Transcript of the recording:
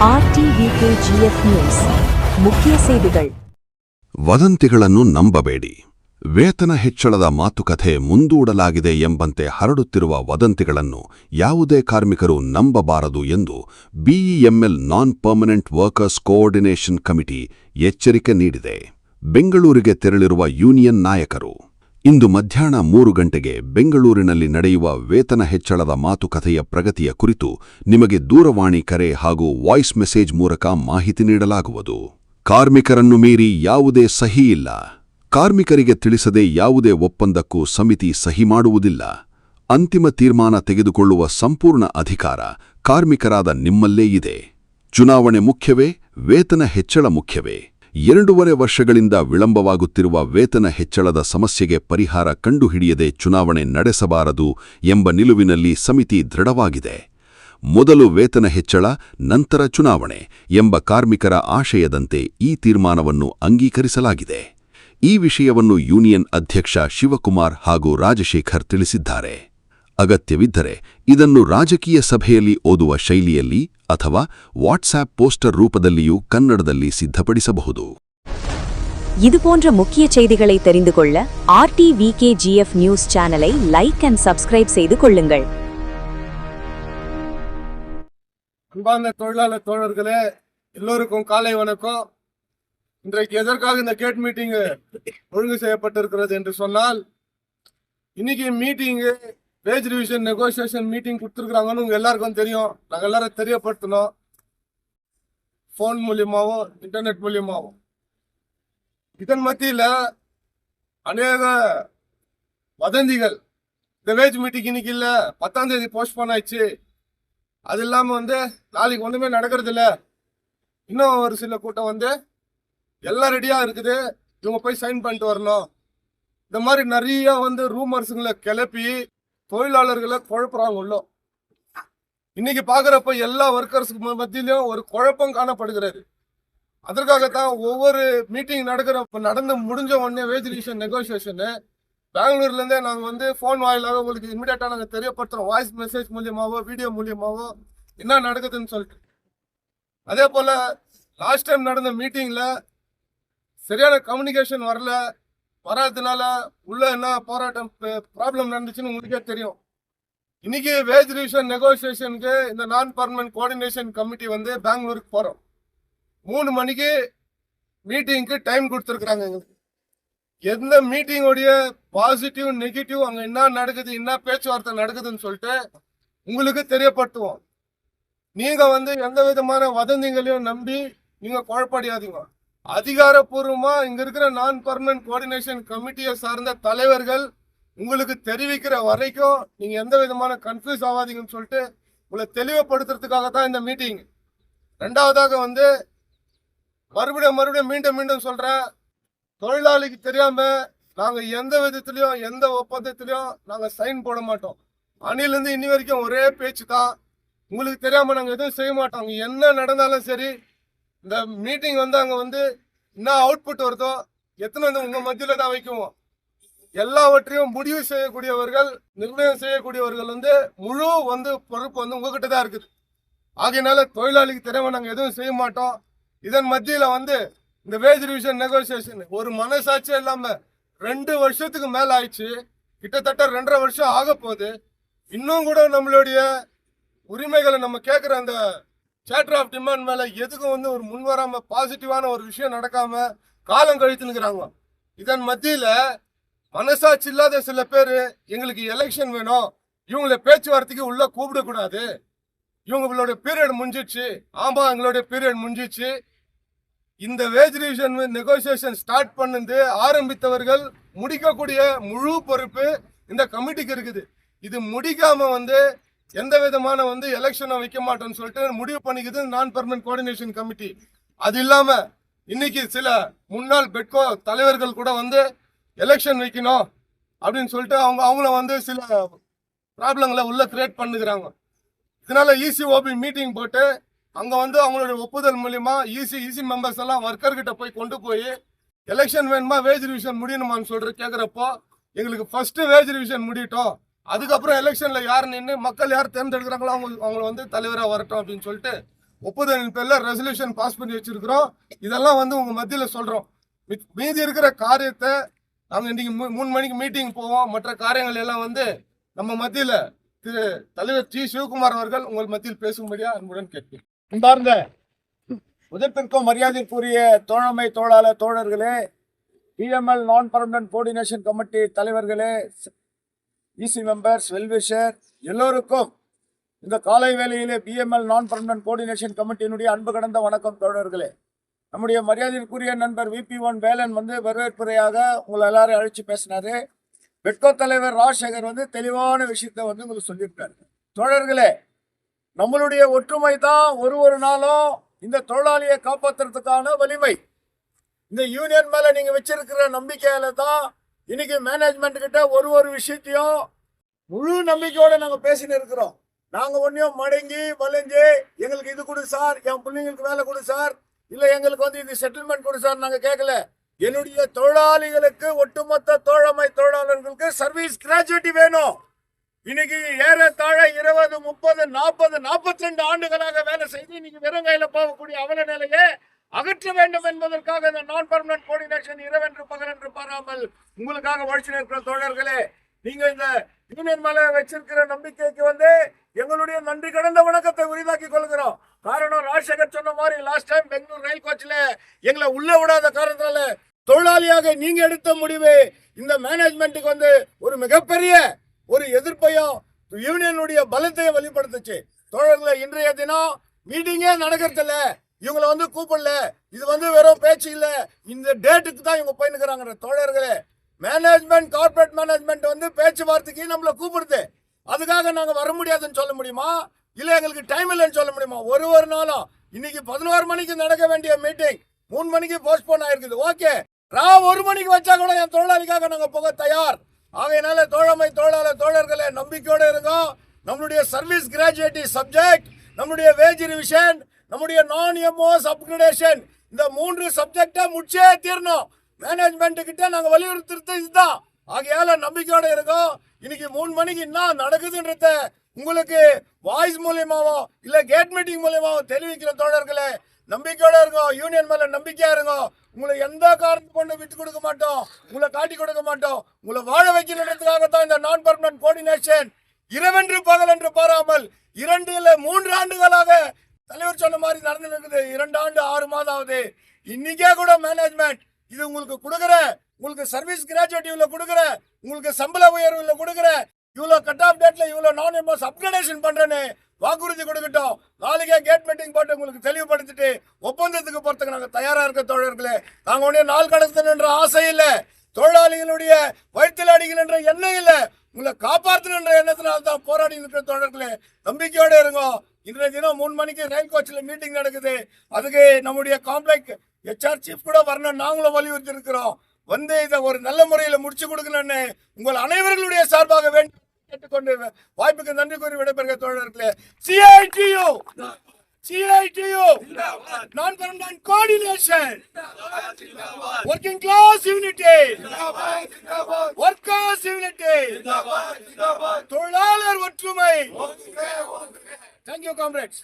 RTVKGF News ಮುಖ್ಯ ಸೇವೆಗಳು. ವದಂತಿಗಳನ್ನು ನಂಬಬೇಡಿ. ವೇತನ ಹೆಚ್ಚಳದ ಮಾತುಕತೆ ಮುಂದೂಡಲಾಗಿದೆ ಎಂಬಂತೆ ಹರಡುತ್ತಿರುವ ವದಂತಿಗಳನ್ನು ಯಾವುದೇ ಕಾರ್ಮಿಕರು ನಂಬಬಾರದು ಎಂದು ಬಿಇಎಂಎಲ್ ನಾನ್ ಪರ್ಮನೆಂಟ್ ವರ್ಕರ್ಸ್ ಕೋಆರ್ಡಿನೇಷನ್ ಕಮಿಟಿ ಎಚ್ಚರಿಕೆ ನೀಡಿದೆ. ಬೆಂಗಳೂರಿಗೆ ತೆರಳಿರುವ ಯೂನಿಯನ್ ನಾಯಕರು ಇಂದು ಮಧ್ಯಾಹ್ನ 3 ಗಂಟೆಗೆ ಬೆಂಗಳೂರಿನಲ್ಲಿ ನಡೆಯುವ ವೇತನ ಹೆಚ್ಚಳದ ಮಾತುಕತೆಯ ಪ್ರಗತಿಯ ಕುರಿತು ನಿಮಗೆ ದೂರವಾಣಿ ಕರೆ ಹಾಗೂ ವಾಯ್ಸ್ ಮೆಸೇಜ್ ಮೂಲಕ ಮಾಹಿತಿ ನೀಡಲಾಗುವುದು. ಕಾರ್ಮಿಕರನ್ನು ಮೀರಿ ಯಾವುದೇ ಸಹಿ ಇಲ್ಲ. ಕಾರ್ಮಿಕರಿಗೆ ತಿಳಿಸದೆ ಯಾವುದೇ ಒಪ್ಪಂದಕ್ಕೂ ಸಮಿತಿ ಸಹಿ ಮಾಡುವುದಿಲ್ಲ. ಅಂತಿಮ ತೀರ್ಮಾನ ತೆಗೆದುಕೊಳ್ಳುವ ಸಂಪೂರ್ಣ ಅಧಿಕಾರ ಕಾರ್ಮಿಕರಾದ ನಿಮ್ಮಲ್ಲೇ ಇದೆ. ಚುನಾವಣೆ ಮುಖ್ಯವೇ? ವೇತನ ಹೆಚ್ಚಳ ಮುಖ್ಯವೇ? 2.5 ವರ್ಷಗಳಿಂದ ವಿಳಂಬವಾಗುತ್ತಿರುವ ವೇತನ ಹೆಚ್ಚಳದ ಸಮಸ್ಯೆಗೆ ಪರಿಹಾರ ಕಂಡುಹಿಡಿಯದೆ ಚುನಾವಣೆ ನಡೆಸಬಾರದು ಎಂಬ ನಿಲುವಿನಲ್ಲಿ ಸಮಿತಿ ದೃಢವಾಗಿದೆ. ಮೊದಲು ವೇತನ ಹೆಚ್ಚಳ, ನಂತರ ಚುನಾವಣೆ ಎಂಬ ಕಾರ್ಮಿಕರ ಆಶಯದಂತೆ ಈ ತೀರ್ಮಾನವನ್ನು ಅಂಗೀಕರಿಸಲಾಗಿದೆ. ಈ ವಿಷಯವನ್ನು ಯೂನಿಯನ್ ಅಧ್ಯಕ್ಷ ಶಿವಕುಮಾರ್ ಹಾಗೂ ರಾಜಶೇಖರ್ ತಿಳಿಸಿದ್ದಾರೆ. ಅಗತ್ಯವಿದ್ದರೆ ಇದನ್ನು ರಾಜಕೀಯ ಸಭೆಯಲ್ಲಿ ಓದುವ ಶೈಲಿಯಲ್ಲಿ ಅಥವಾ ವಾಟ್ಸ್ಆಪ್ போஸ்டர் ரூபதல்லியோ கன்னடದಲ್ಲಿ சித்தப்படிசಬಹುದು. இது போன்ற முக்கிய செய்திகளை தெரிந்து கொள்ள RTVKGF நியூஸ் சேனலை லைக் அண்ட் சப்ஸ்கிரைப் செய்து கொள்ளுங்கள். அன்பார்ந்த தொழிலாளர் தோழர்களே, எல்லோருக்கும் காலை வணக்கம். இன்றைக்கு எதற்காக இந்த கேட் மீட்டிங் ஒழுங்கு செய்யப்பட்டிருக்கிறது என்று சொன்னால், இன்னைக்கு meeting wage revision negotiation meeting கொடுத்துருக்குறாங்கன்னு உங்க எல்லாருக்கும் தெரியும். நாங்கள் எல்லாரும் தெரியப்படுத்தணும், ஃபோன் மூலியமாகவும் இன்டர்நெட் மூலியமாகவும். இதன் மத்தியில் அநேக வதந்திகள், இந்த வேஜ் மீட்டிங் இன்னைக்கு இல்லை, 10ஆம் தேதி போஸ்ட்போன் ஆயிடுச்சு, அது இல்லாமல் நாளைக்கு ஒன்றுமே நடக்கிறது இல்லை, இன்னும் ஒரு சில கூட்டம் எல்லாம் ரெடியாக இருக்குது, இவங்க போய் சைன் பண்ணிட்டு வரணும், இந்த மாதிரி நிறைய ரூமர்ஸுங்களை கிளப்பி தொழிலாளர்களை குழப்புறாங்க உள்ள. இன்னைக்கு பாக்குறப்ப எல்லா ஒர்க்கர்ஸுக்கு மத்தியிலும் ஒரு குழப்பம் காணப்படுகிறது. அதற்காகத்தான் ஒவ்வொரு மீட்டிங் நடந்து முடிஞ்ச உடனே வேஜ் ரிவிஷன் நெகோசியேஷன் பெங்களூர்ல இருந்தே நாங்க போன் வாயிலாக உங்களுக்கு இமிடியேட்டா நாங்க தெரியப்படுத்துறோம், வாய்ஸ் மெசேஜ் மூலியமாவோ வீடியோ மூலியமாவோ என்ன நடக்குதுன்னு சொல்லிட்டு. அதே போல லாஸ்ட் டைம் நடந்த மீட்டிங்ல சரியான கம்யூனிகேஷன் வராததுனால உள்ள என்ன போராட்டம் ப்ராப்ளம் நடந்துச்சுன்னு உங்களுக்கே தெரியும். இன்னைக்கு வேஜ் ரிவிஷன் நெகோசியேஷனுக்கு இந்த நான் பர்மனன்ட் கோஆர்டினேஷன் கமிட்டி பெங்களூருக்கு போறோம். 3 மணிக்கு மீட்டிங்க்கு டைம் கொடுத்துருக்குறாங்க. எங்களுக்கு எந்த மீட்டிங்கோடைய பாசிட்டிவ் நெகட்டிவ் அங்க என்ன நடக்குது, என்ன பேச்சுவார்த்தை நடக்குதுன்னு சொல்லிட்டு உங்களுக்கு தெரியப்படுத்துவோம். நீங்க எந்த விதமான வதந்திகளையும் நம்பி நீங்க குழப்படியாதீங்க. அதிகாரப்பூர்வமா இங்க இருக்கிற நான் பர்மனன்ட் கோஆர்டினேஷன் கமிட்டியை சார்ந்த தலைவர்கள் உங்களுக்கு தெரிவிக்கிற வரைக்கும் நீங்க எந்த விதமான கன்ஃபியூஸ் ஆகாதீங்கன்னு சொல்லிட்டு உங்களை தெளிவுபடுத்துறதுக்காக தான் இந்த மீட்டிங். ரெண்டாவதாக மறுபடியும் மீண்டும் சொல்றேன், தொழிலாளிக்கு தெரியாம நாங்க எந்த விதத்திலையும் எந்த ஒப்பந்தத்திலையும் நாங்க சைன் போட மாட்டோம். அணிலிருந்து இன்னி வரைக்கும் ஒரே பேச்சு தான். உங்களுக்கு தெரியாம நாங்க எதுவும் செய்ய மாட்டோம். என்ன நடந்தாலும் சரி, இந்த மீட்டிங் அங்க என்ன அவுட்புட் வருதோ எத்தனை உங்க மத்தியில தான் வைக்குவோம். எல்லாவற்றையும் முடிவு செய்யக்கூடியவர்கள், நிர்ணயம் செய்யக்கூடியவர்கள் முழு பொறுப்பு உங்ககிட்ட தான் இருக்குது. ஆகையினால தொழிலாளிக்கு தெரியாம நாங்க எதுவும் செய்ய மாட்டோம். இதன் மத்தியில இந்த வேஜ் ரிவிஷன் நெகோசியேஷன் ஒரு மனசாட்சியே இல்லாம 2 வருஷத்துக்கு மேல ஆயிடுச்சு. கிட்டத்தட்ட 2.5 வருஷம் ஆக போகுது. இன்னும் கூட நம்மளுடைய உரிமைகளை நம்ம கேட்கிற அந்த சார்ட்டர் ஆஃப் டிமாண்ட் மேல எதுக்கும் ஒரு முன்வராம பாசிட்டிவான ஒரு விஷயம் நடக்காம காலம் கழித்துனுக்குறாங்க. இதன் மத்தியில மனசாட்சி இல்லாத சில பேர் எங்களுக்கு எலெக்ஷன் வேணும், இவங்களை பேச்சுவார்த்தைக்கு உள்ள கூப்பிடக்கூடாது, இவங்களுடைய பீரியட் முடிஞ்சிச்சு. ஆமா, எங்களுடைய பீரியட் முடிஞ்சிச்சு. இந்த வேஜ் ரிவிஷன் நெகோசியேஷன் ஸ்டார்ட் பண்ணது ஆரம்பித்தவர்கள் முடிக்கக்கூடிய முழு பொறுப்பு இந்த கமிட்டிக்கு இருக்குது. இது முடிக்காம எந்த விதமான எலெக்ஷனை வைக்க மாட்டோம்னு சொல்லிட்டு முடிவு பண்ணிக்குது நான் பர்மனன்ட் கோஆர்டினேஷன் கமிட்டி. அது இல்லாம இன்னைக்கு சில முன்னாள் பெட்கோ தலைவர்கள் கூட எலெக்ஷன் வைக்கணும் அப்படின்னு சொல்லிட்டு அவங்கள சில ப்ராப்ளங்களை உள்ள கிரியேட் பண்ணுகிறாங்க. இதனால இசிஓபி மீட்டிங் போட்டு அங்க அவங்களுடைய ஒப்புதல் மூலியமா இசி மெம்பர்ஸ் எல்லாம் ஒர்க்கர் கிட்ட கொண்டு போய் எலெக்ஷன் வேணுமா, வேஜ் ரிவிஷன் முடியணுமான்னு சொல்லிட்டு கேட்கிறப்போ எங்களுக்கு ஃபர்ஸ்ட் வேஜ் ரிவிஷன் முடியட்டும், அதுக்கப்புறம் எலெக்ஷன்ல யார் நின்று மக்கள் யார் தேர்ந்தெடுக்கிறாங்களோ அவங்களை தலைவராக வரட்டும் அப்படின்னு சொல்லிட்டு ஒப்புதலின் பேர்ல ரெசல்யூஷன் பாஸ் பண்ணி வச்சிருக்கிறோம். இதெல்லாம் வந்து உங்க மத்தியில சொல்றோம். மீதி இருக்கிற காரியத்தை நாங்க இன்னைக்கு 3 மணிக்கு மீட்டிங் போவோம். மற்ற காரியங்கள் எல்லாம் வந்து நம்ம மத்தியில திரு தலைவர் ஜி சிவகுமார் அவர்கள் உங்கள் மத்தியில் பேசும்படியா அன்புடன் கேட்கிறேன். அன்பார்ந்த உதவிற்கும் மரியாதைக்குரிய தோழமை தோழாளர் தோழர்களே, பிஎம்எல் நான் பர்மனன்ட் கோஆர்டினேஷன் கமிட்டி தலைவர்களே, இசி மெம்பர்ஸ், வெல்விஷர் எல்லோருக்கும் இந்த காலை வேளையிலே பிஎம்எல் நான் பர்மனன்ட் கோஆர்டினேஷன் கமிட்டியினுடைய அன்பு கடந்த வணக்கம் தோழர்களே. நம்முடைய மரியாதைக்குரிய நண்பர் VP1 வேலன் வந்து வரவேற்புரையாக உங்களை எல்லாரும் அழைச்சி பேசினாரு. பெட்கோ தலைவர் ராஜசேகர் வந்து தெளிவான விஷயத்த வந்து உங்களுக்கு சொல்லியிருக்காரு. தோழர்களே, நம்மளுடைய ஒற்றுமை தான் ஒரு நாளும் இந்த தொழிலாளியை காப்பாற்றுறதுக்கான வலிமை. இந்த யூனியன் மேல நீங்க வச்சிருக்கிற நம்பிக்கையில தான் இன்னைக்கு மேனேஜ்மெண்ட் கிட்ட ஒரு விஷயத்தையும் முழு நம்பிக்கையோட நாங்க பேசின்னு இருக்கிறோம். நாங்க ஒன்னையும் மடங்கி வளைஞ்சு எங்களுக்கு இது கொடு சார், என் பிள்ளைங்களுக்கு வேலை கொடு சார், இல்ல எங்களுக்கு வந்து இது செட்டில்மெண்ட் கொடு சார் நாங்க கேட்கல. என்னுடைய தொழிலாளிகளுக்கு, ஒட்டுமொத்த தோழமை தொழிலாளர்களுக்கு சர்வீஸ் கிராஜுவிட்டி வேணும். இன்னைக்கு ஏறத்தாழ 20, 30, 40, 42 ஆண்டுகளாக வேலை செய்து இன்னைக்கு வெறும் கையில போகக்கூடிய அவல நிலையை அகற்ற வேண்டும் என்பதற்காக இந்த நான் பர்மனன்ட் கோஆர்டினேஷன் இரவென்று பகலென்று பாராமல் உங்களுக்காக உழைச்சு இருக்கிற தோழர்களே, நீங்க இந்த யூனியன் மேல வச்சிருக்கிற நம்பிக்கைக்கு வந்து எங்களுடைய நன்றி கடந்த வணக்கத்தை உரிதாக்கி கொள்கிறோம். காரணம், ராஜசேகர் சொன்ன மாதிரி லாஸ்ட் டைம் பெங்களூர் ரயில் கோச்சில் எங்களை உள்ள விடாத காரணத்தால தொழிலாளியாக நீங்க எடுத்த முடிவு இந்த மேனேஜ்மெண்ட்டுக்கு வந்து ஒரு மிகப்பெரிய ஒரு எதிர்ப்பையும் யூனியனுடைய பலத்தையும் வெளிப்படுத்துச்சு. தோழர்களை, இன்றைய தினம் மீட்டிங்கே நடக்கிறதில்ல, இவங்களை வந்து கூப்பிடல, இது வந்து வெறும் பேச்சு இல்ல, இந்த டேட்டுக்கு தான் இவங்க போயின்னுக்கிறாங்க. தோழர்களே, மேனேஜ்மெண்ட், கார்பரேட் மேனேஜ்மெண்ட் வந்து பேச்சுவார்த்தைக்கு நம்மளை கூப்பிடுது. அதுக்காக நாங்க வர முடியாதுன்னு சொல்ல முடியுமா? இல்ல எங்களுக்கு டைம் இல்லைன்னு சொல்ல முடியுமா? ஒரு நாளும் இன்னைக்கு 11 மணிக்கு நடக்க வேண்டிய மீட்டிங் 3 மணிக்கு போஸ்ட்போன் ஆயிருக்குது. ஓகே, 1 மணிக்கு வச்சா கூட என் தொழிலாளிக்காக நாங்க போக தயார். ஆகையினால தோழமை தோழாளர் தோழர்களே, நம்பிக்கையோட இருக்கோம். நம்மளுடைய சர்வீஸ் கிராஜுவேட்டி சப்ஜெக்ட், நம்மளுடைய வேஜ் ரிவிஷன், நம்முடைய நான் எம்ஓஎஸ் அப்கிரேடேஷன், இந்த 3 சப்ஜெக்டை முடிச்சே தீரணும். மேனேஜ்மெண்ட் கிட்ட நாங்க வலியுறுத்துறது இதுதான். ஆகையால நம்பிக்கையோட இருக்கோம். இன்னைக்கு 3 மணிக்கு என்ன நடக்குதுன்றத உங்களுக்கு வாய்ஸ் மூலியமாவோ இல்ல கேட் மீட்டிங் மூலியமாவோ தெரிவிக்கிற தோழர்களே, நம்பிக்கையோட இருக்கோம். யூனியன் மேல நம்பிக்கையா இருக்கும். உங்களை எந்த காரணத்தை கொண்டு விட்டு கொடுக்க மாட்டோம், உங்களை காட்டி கொடுக்க மாட்டோம். உங்களை வாழ வைக்கிறதுக்காக தான் இந்த நான் பர்மனன்ட் கோஆர்டினேஷன் இரவென்று பகலென்று பாராமல் 2 இல்ல 3 ஆண்டுகளாக தலைவர் சொன்ன மாதிரி நடந்து இருக்குது. 2 ஆண்டு 6 மாதம் ஆகுது. இன்னைக்கே கூட மேனேஜ்மெண்ட் இது உங்களுக்கு கொடுக்குற, உங்களுக்கு சர்வீஸ் கிராஜுவேட்டிவ்ல கொடுக்குற, உங்களுக்கு சம்பள உயர்வுல கொடுக்குற, இவ்வளவு கட் ஆஃப் டேட்ல இவ்வளவு நான் எம்எஸ் அப்கிரேடேஷன் பண்றேன்னு வாக்குறுதி கொடுக்கட்டும். நாளைக்கே கேட் மீட்டிங் போட்டு உங்களுக்கு தெளிவுபடுத்திட்டு ஒப்பந்தத்துக்கு போறதுக்கு நாங்க தயாரா இருக்க தோழர்களே. நாங்க உடனே நாள் கடத்தணுன்ற ஆசை இல்ல, தொழிலாளிகளுடைய வயிற்றில் அடிக்கணுன்ற எண்ணம் இல்ல, உங்களை காப்பாற்றணுன்ற எண்ணத்தினால தான் போராடி இருக்கிற தோழர்களே. நம்பிக்கையோட இருங்க. இன்றைய தினம் 3 மணிக்கு ரயில் கோச்சில் மீட்டிங் நடக்குது. அதுக்கு நம்முடைய காம்ப்ளெக்ஸ் HR சீஃப் கூட வரணும், நாங்களும் வலியுறுத்தி இருக்கிறோம். வந்து இதை ஒரு நல்ல முறையில் முடிச்சு கொடுக்கணும்னு உங்கள் அனைவர்களுடைய சார்பாக வேண்டும் கேட்டுக்கொண்டு வாய்ப்புக்கு நன்றி கூறி விடைபெறுகிற தோழர்களே. CITU non-permanent coordination, working class unity, workers unity, தொழிலாளர் ஒற்றுமை. Thank you, comrades.